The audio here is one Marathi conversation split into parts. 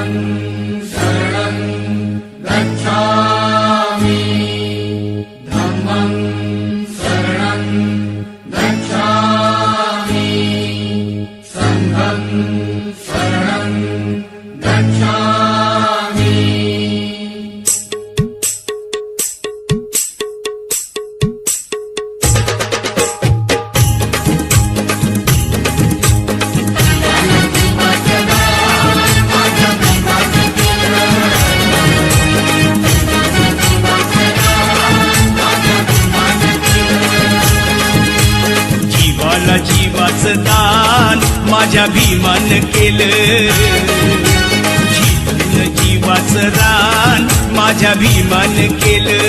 शरणं गच्छामि धम्मं शरणं गच्छामि संघं शरणं गच्छामि। जीवाचं दान माझ्या भीमान केलं, जीवाचं दान माझ्या भीमान केलं।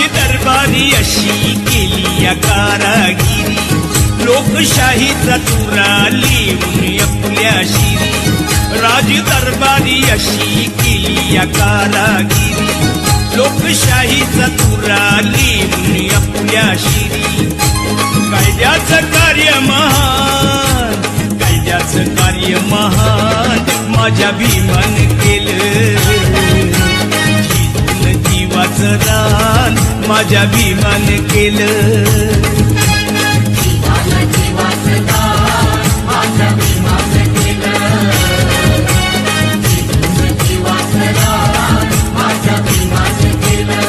दरबारी अशी केली या कारागिरी, लोकशाहीचा तुरा लिहून आपल्या शिरी। राज दरबारी अशी केली या कारागिरी, लोकशाहीचा तुरा लिहून आपल्या शिरी। कायद्याचं कार्य महान, कायद्याचं कार्य महान माझ्या भीमान केलं, जीवाचं दान माझ्या भीमान केलं। जीवाचं दान माझ्या भीमान केलं, जीवाचं दान माझ्या भीमान केलं।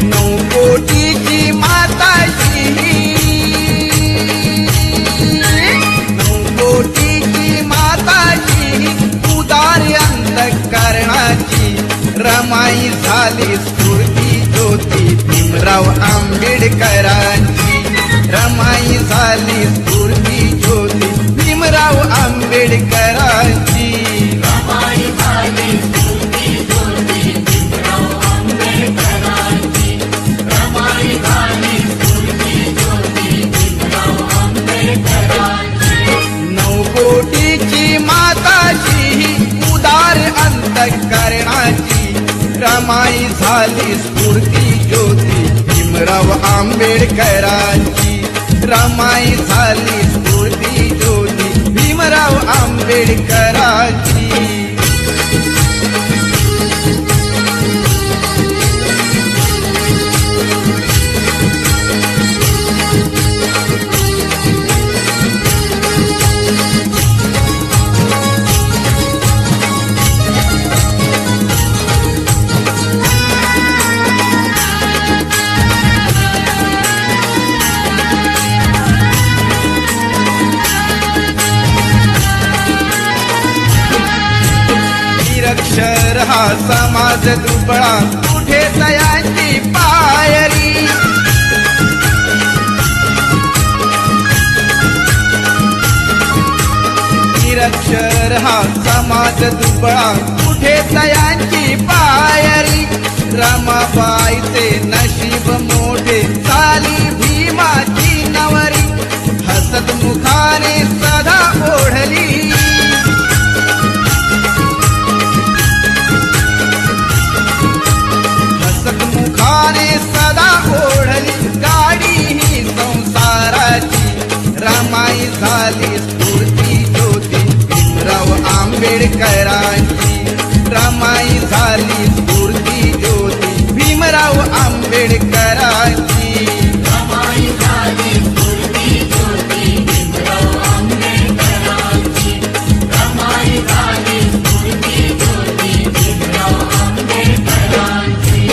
9 कोटीची माताची, 9 कोटीची माताची उदार अंतःकरणाची, रमाई झाली स्फूर्ती ज्योती भीमराव आंबेडकरांची। रमाई झाली स्फूर्ती ज्योती भीमराव आंबेडकरांची। रमाई झाली स्फूर्ती ज्योती भीमराव आंबेडकरांची। रमाई झाली स्फूर्ती ज्योती भीमराव आंबेडकरांची। 9 कोटीची माताची उदार अंतःकरणाची, रमाई झाली स्फूर्ती ज्योती भीमराव आंबेडकरांची। रमाई झाली स्फूर्ती ज्योती भीमराव आंबेडकरांची। निरक्षर हा समाज दुबळा, कुठे तयांची पायरी। निरक्षर हा समाज दुबळा, कुठे तयांची पायरी। रमाबाईचे नशीब मोठे झाली भीमाची नवरी, हसत मुखाने सदा ओढली। मुखाने सदा ओढली गाडी ही संसाराची। रमाई झाली स्फूर्ती ज्योती भीमराव आंबेडकरांची। रमाई झाली स्फूर्ती ज्योती भीमराव आंबेडकरांची। रमाई झाली स्फूर्ती ज्योती भीमराव आंबेडकरांची। रमाई झाली स्फूर्ती ज्योती भीमराव आंबेडकरांची।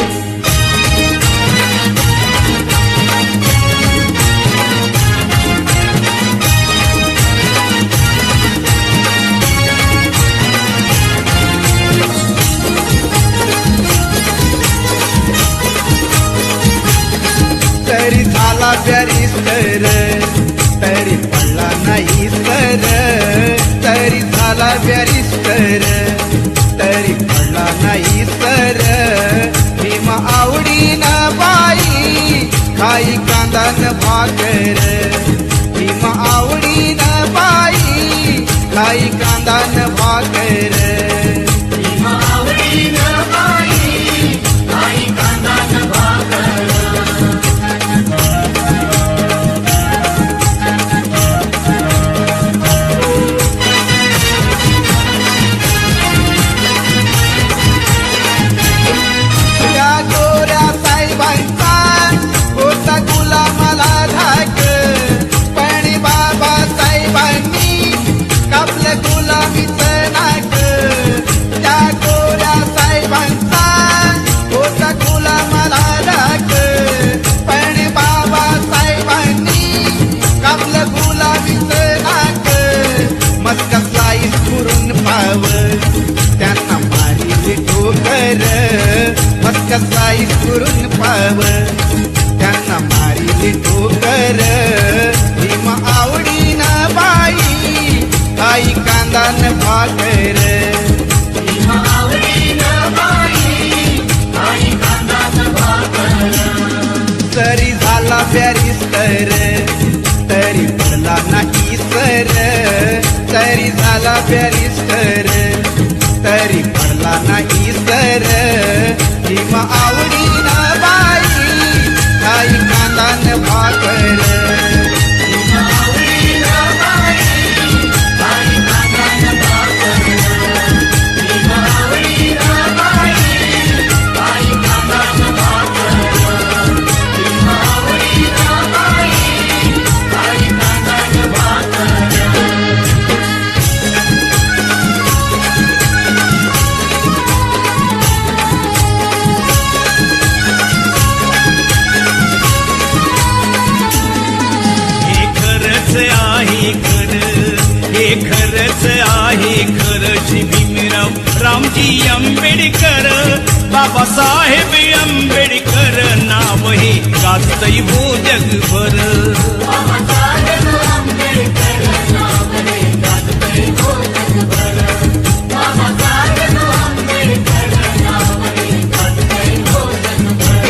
तरी झाला बॅरिस्टर, तरी पडला नाही सर। तरी झाला बॅरिस्टर, तरी पडला रामजी आंबेडकर, बाबासाहेब आंबेडकर नाव हे गाजतय हो जगभर. बाबासाहेब आंबेडकर नाव हे गाजतय हो जगभर. बाबासाहेब आंबेडकर नाव हे गाजतय हो जगभर.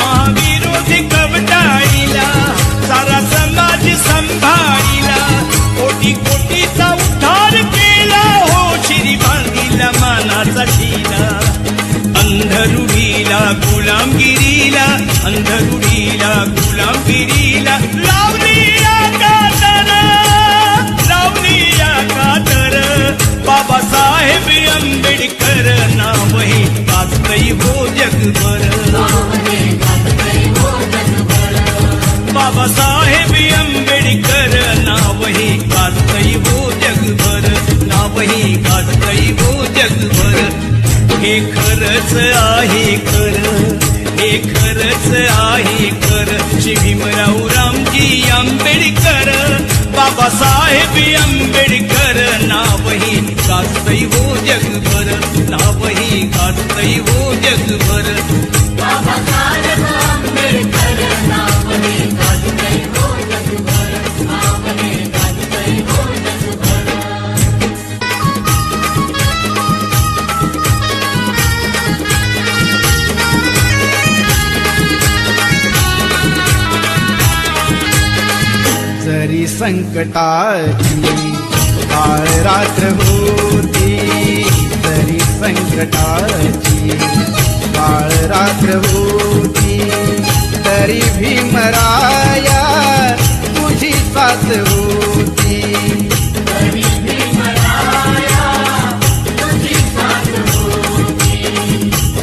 महाविरोधी कवटाळीला सारा समाज संभाळीला, कोटी कोटीचा उद्धार केला हो श्री बांधिला मानाचा शिला. अंधरुढीला गुलामगिरीला, अंधरुढीला गुलामगिरीला लावली या कातर, लावली या कातर. बाबासाहेब आंबेडकर नाव हे गाजतय हो जगभर. नाव हे गाजतय हो जगभर. बाबासाहेब आंबेडकर नाव हे गाजतय हो जगभर, नाव हे गाजतय हो जगभर. हे खरंच आहे खरं, हे खरंच आहे खरं. श्री भीमराव रामजी आंबेडकर, बाबासाहेब आंबेडकर नाव हे गाजतय हो जगभर, नाव हे गाजतय हो जगभर. बाबासाहेब आंबेडकर नाव हे गाजतय हो जगभर. नाव हे गाजतय हो जगभर. जरी संकटाची काळ रात्र होती, जरी संकटाची काळ रात्र होती, तरी भीमराया तुझी साथ होती. तरी भीमराया तुझी साथ होती.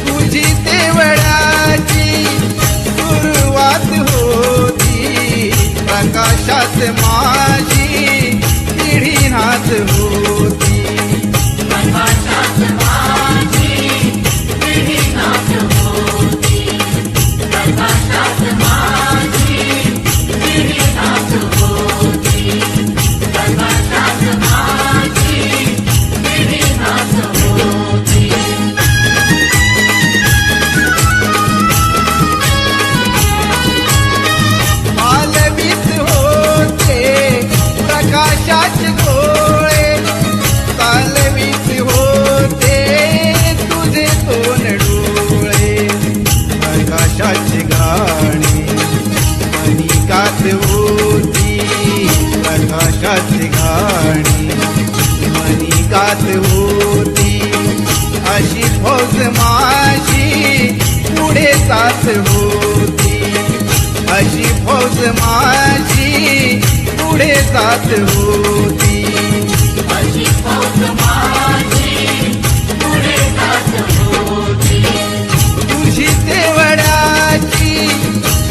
तुझी देवळाची सुरुवात होती, प्रकाशात माझी पिढीनाथ होती. प्रकाशात माझी पिढीनाथ होती. प्रकाशात माझी पिढीनाथ होती. प्रकाशात माझी पिढीनाथ होती. मालवीत होते प्रकाशाचे गोळे, चालवीत होते तुझे दोन डोळे. प्रकाशाची गाणी मनिकात होती, प्रकाशाची गाणी मनिकात होती. अशी फौज माझी पुढे जात होती, अशी फौज माझी पुढे जात होती. अशी फौज माझी पुढे जात होती. तुझी देवळाची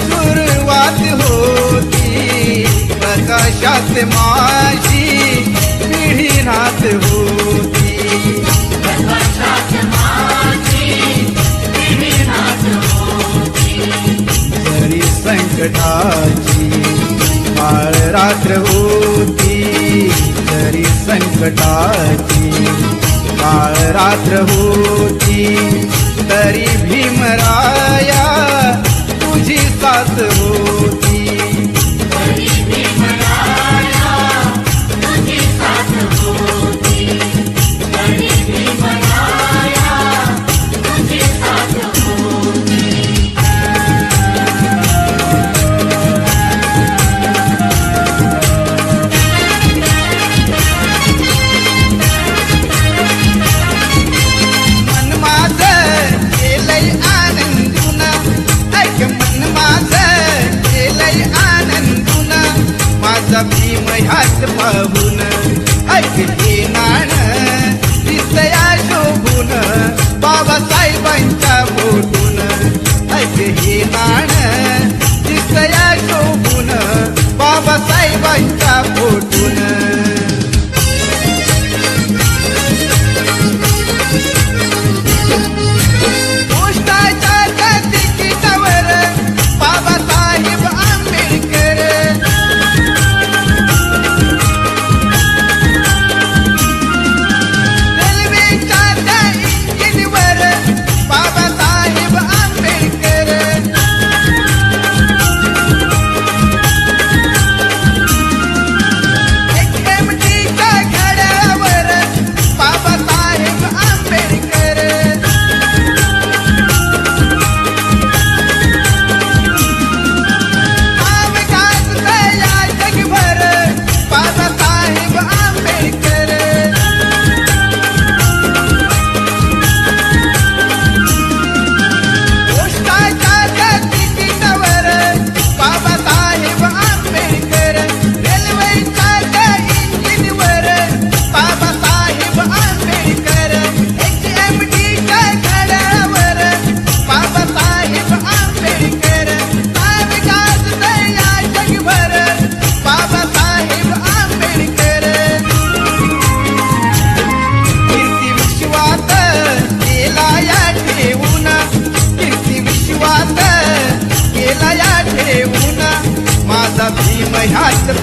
सुरुवात होती, प्रकाशात माझी पिढीनाथ होती. प्रकाशात माझी पिढीनाथ होती. जरी संकटाची काळ रात्र होती, जरी संकटाची काळ रात्र होती, तरी भीमराया तुझी साथ होती. तरी भीमराया तुझी साथ होती. तरी भीमराया तुझी साथ होती. मन माझं केलंय आनंदून, ऐक मन माझं केलंय आनंदून. माझा भीम ह्यात पाहून, ऐक हे नाण दिसया शोभून. बाबासाहेबांच्या बोटून, ऐक हे नाण दिसया शोभून. बाबासाहेबांच्या बोटून. पोस्टाच्या तिकिटावर बाबासाहेब आंबेडकर,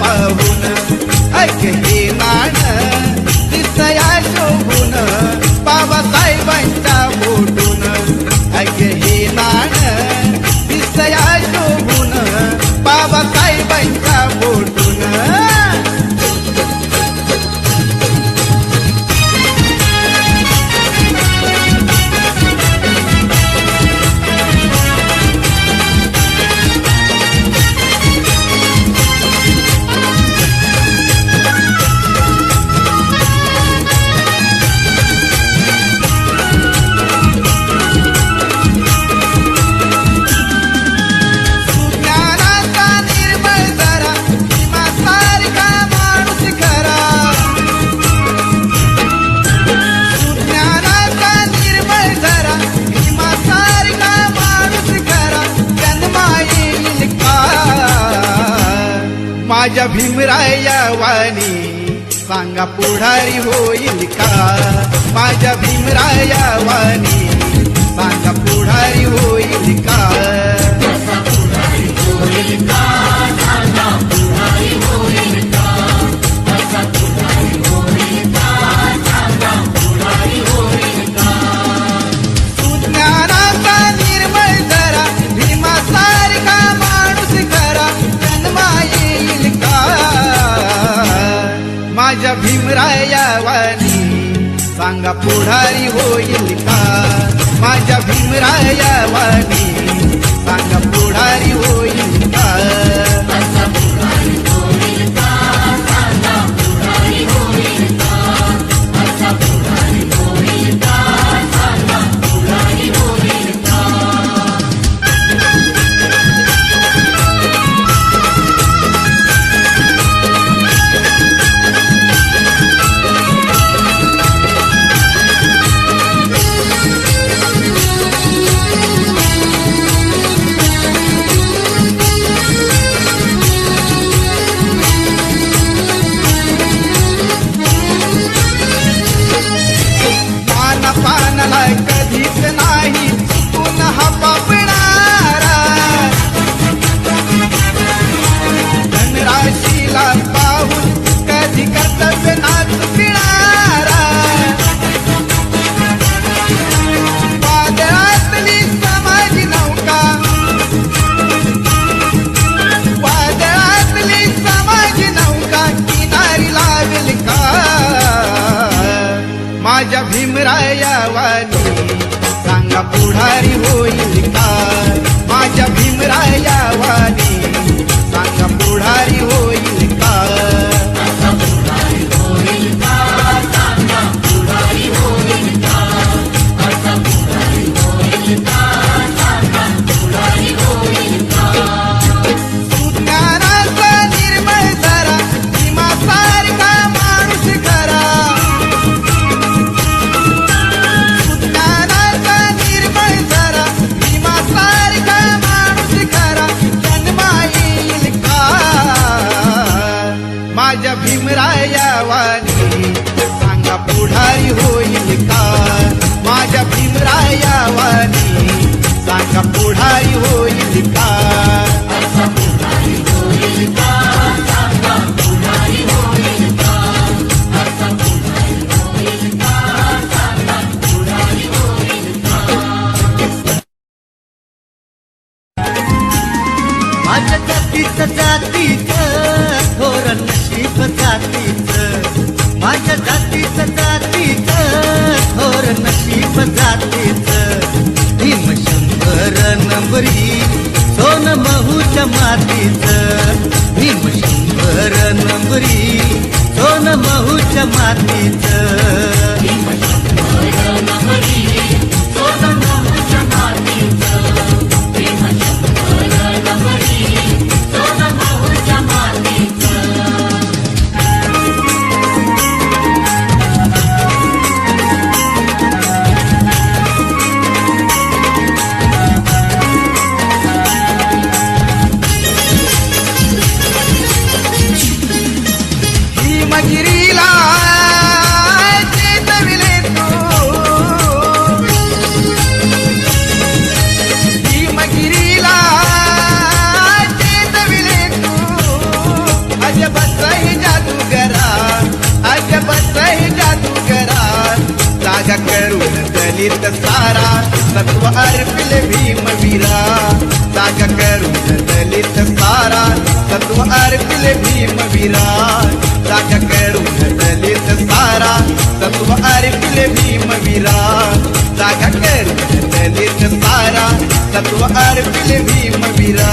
पाहून ऐक हे नाण दिसया शोभून बाबासाहेबांच्या बोटून ऐक हे नाण दिसया शोभून बाबासाहेबांच्या बोटून माझ्या भीमराया वाणी सांगा पुढारी होईल का माझ्या भीमराया वाणी सांगा पुढारी होईल का असा पुढारी होईल का सांगा पुढारी होईल का असा पुढारी होईल का सांगा पुढारी होईल का सुज्ञानाचा निर्मळ जरा भीमासारखा माणूस खरा जन्मा येईल का माझ्या भीमराया वाणी सांगा पुढारी होईल का माझ्या भीमराया वाणी सांगा पुढारी होईल का असा पुढारी होईल का सांगा पुढारी होईल का असा पुढारी होईल का सांगा पुढारी होईल का पानाला कधीच नाही चुकून हा पापणारा धनराशीला पाहून कधी कर्तव्य ना चुकणारा वादळातली समाज नौका वादळातली समाज नौका किनारी लावेल का माझ्या भीमराया वाणी सांगा पुढारी होईल का माझ्या भीमराया वाणी सांगा पुढारी होईल का असा पुढारी होईल का सांगा पुढारी होईल का असा पुढारी होईल का सांगा पुढारी होईल का सुज्ञानाचा निर्मळ जरा भीमासारखा माणूस खरा सुज्ञानाचा निर्मळ जरा भीमासारखा माणूस खरा जन्मा येईल का माझ्या भीमराया वाणी सांगा पुढारी होईल का माझ्या भीमराया वाणी सांगा पुढारी होईल का असा पुढारी होईल का सांगा पुढारी होईल का असा पुढारी होईल का सांगा पुढारी होईल का माझ्या जातीचं थोर नशीब जातीचं माझ्या जातीचं थोर नशीब जातीचं भीमशंकर नंबरी सोन महूच्या मातीचं भीमशंकर नंबरी सोन महूच्या मातीचं भीमगिरीला दलित सारा सत्व अर्पिले भीमवीरा जागा करून दलित सारा सत्व अर्पिले भीमवीरा जागा करून दलित सारा सत्व अर्पिले भीमवीरा जागा करून दलित सारा सत्व अर्पिले भीमवीरा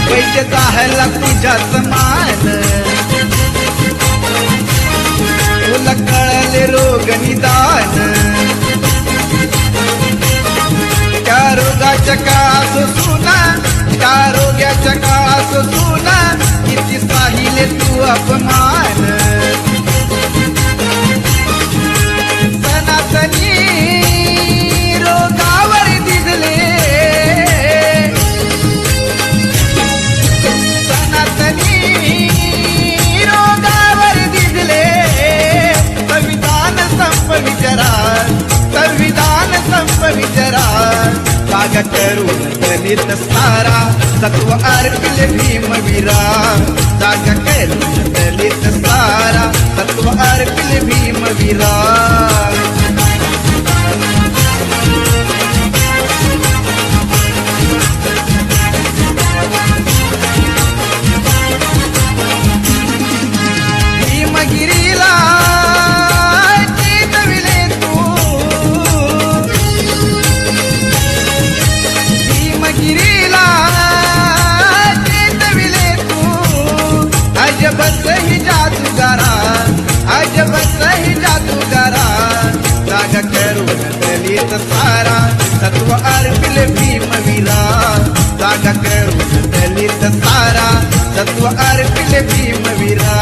पैसे जाहला तुझ्या समान तुला कळले रोग निदान त्या रोगाच्या कास सुना त्या रोग्याच्या कास सुना किती साहिले तू अपमान सनातनी रोगावर दिसले संविधान संपविचारा जागा करून दलित सारा सत्व अर्पिले भीमवीरा जागा करून दलित सारा सत्व अर्पिले भीमवीरा भीमगिरीला अजब सही जादूगारा अजब सही जादूगारा जागा करून दलित सारा सत्व अर्पिले भीमवीरा जागा करून दलित सारा सत्व अर्पिले भीमवीरा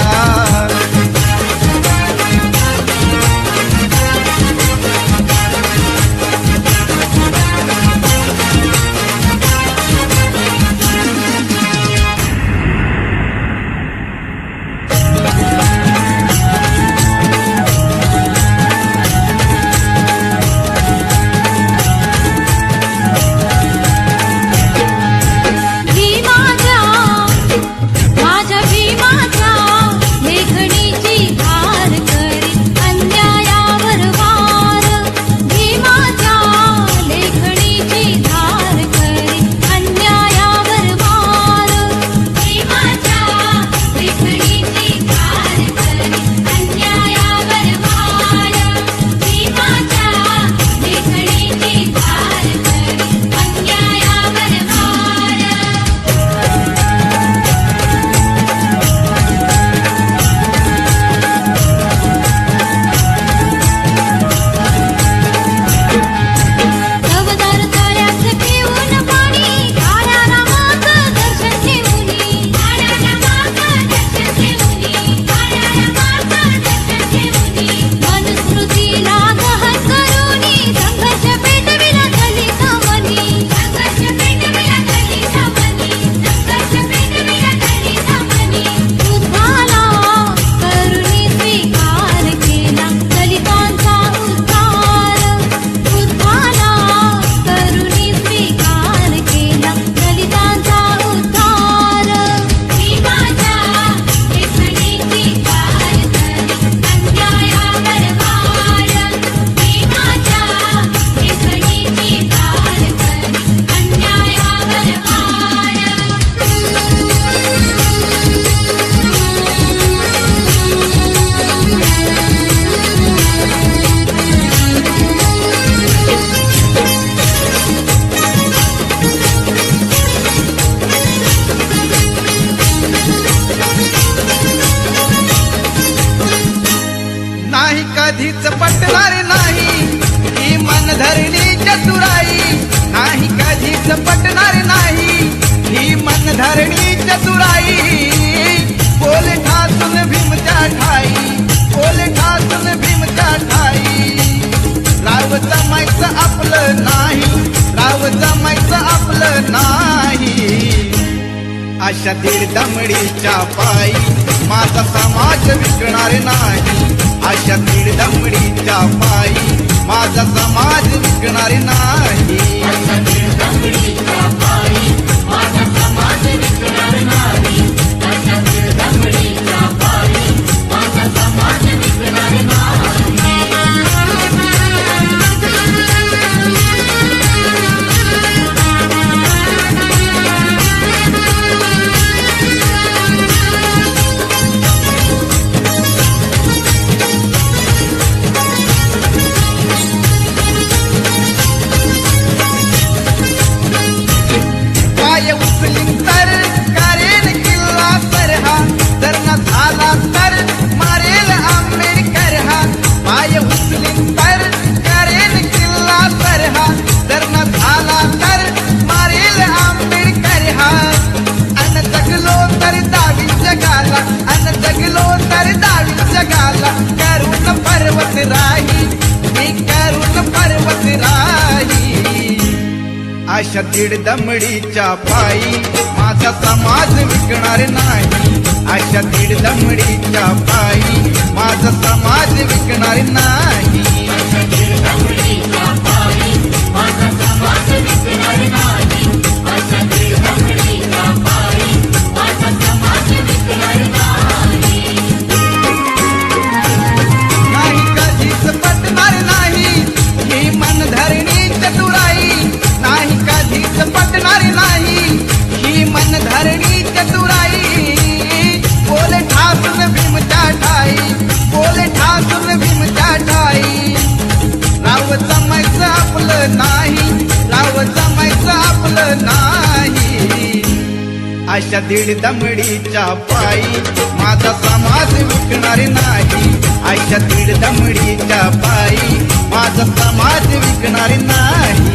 कधीच पटणार नाही ही मनधरणी चतुराई नाही कधीच पटणार नाही ही मनधरणी चतुराई बोल ठासून भीमच्या ठाई बोल ठासून भीमच्या ठाई राव जमायचं आपलं नाही राव जमायचं आपलं नाही अशा दीड दमडीच्या पायी माझा समाज विकणार नाही अशा दीड दमडीच्या पायी माझा समाज विकणार नाही अशा दीड दमडीच्या पायी दीड दमडीच्या पायी माझा समाज विकणार नाही. अशा दीड दमडीच्या पायी माझा समाज विकणार नाही. नाही कधीच पटणार नाही ही मनधरणी चतुराई. नाही कधीच पटणार नाही ही मनधरणी चतुराई. बोले ठासून भीमच्या ठाई, बोले ठासून भीमच्या ठाई. राव जमायचं आपलं नाही, राव जमायचं आपलं नाही. अशा दीड दमडीच्या पायी माझा समाज विकणार नाही. अशा दीड दमडीच्या पायी माझा समाज विकणार नाही.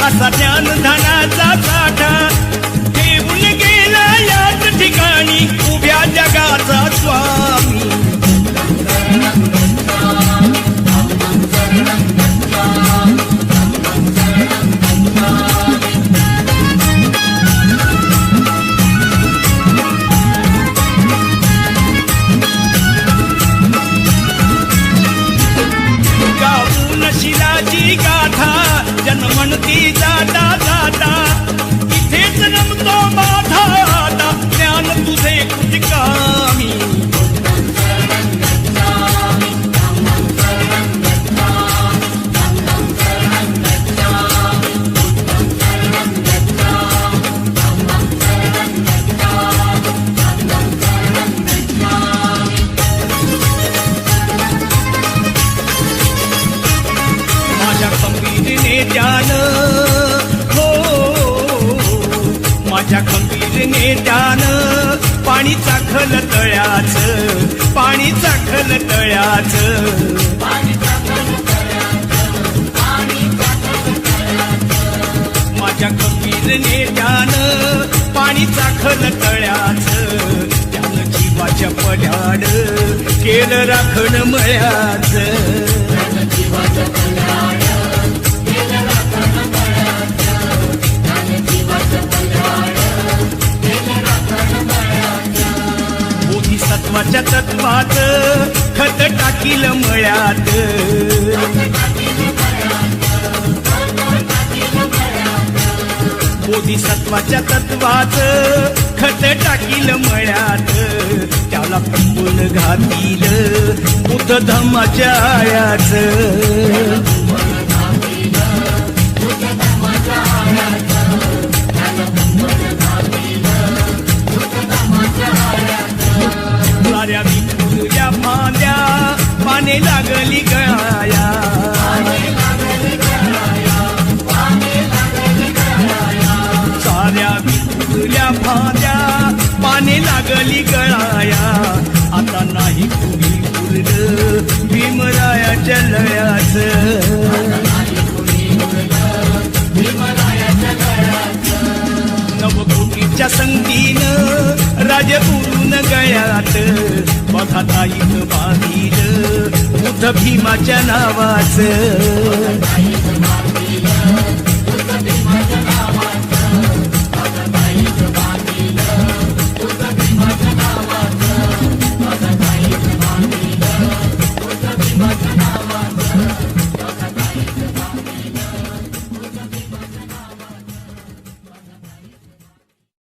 असा ज्ञानधनाचा साठा घेऊन गेला याच ठिकाणी उभ्या जगाचा स्वामी. गाऊन शिलाची गाथा जन्मणती जाता जाता इथेच रमतो माझा आता ज्ञान तुझे कृतिकामी. माझ्या खंबीरने ध्यान हो, माझ्या खंबीरने ध्यान पाणी चाखल तळ्याच, पाणी चाखल तळ्याच. माझ्या खंबीरने ध्यान पाणी चाखल तळ्याच. त्यानं जीवाच्या पल्याड केलं राखण मळ्याच. बोधिसत्वाच्या तत्वात खत टाकील मळ्यात. बोधिसत्वाच्या तत्वात खत टाकील मळ्यात. त्याला कुंपून घातील बुद्ध धम्माच्या आळ्यात. माझे उडून गळ्यात बघा ताईत बांधील बुद्ध भीमाच्या नावाचं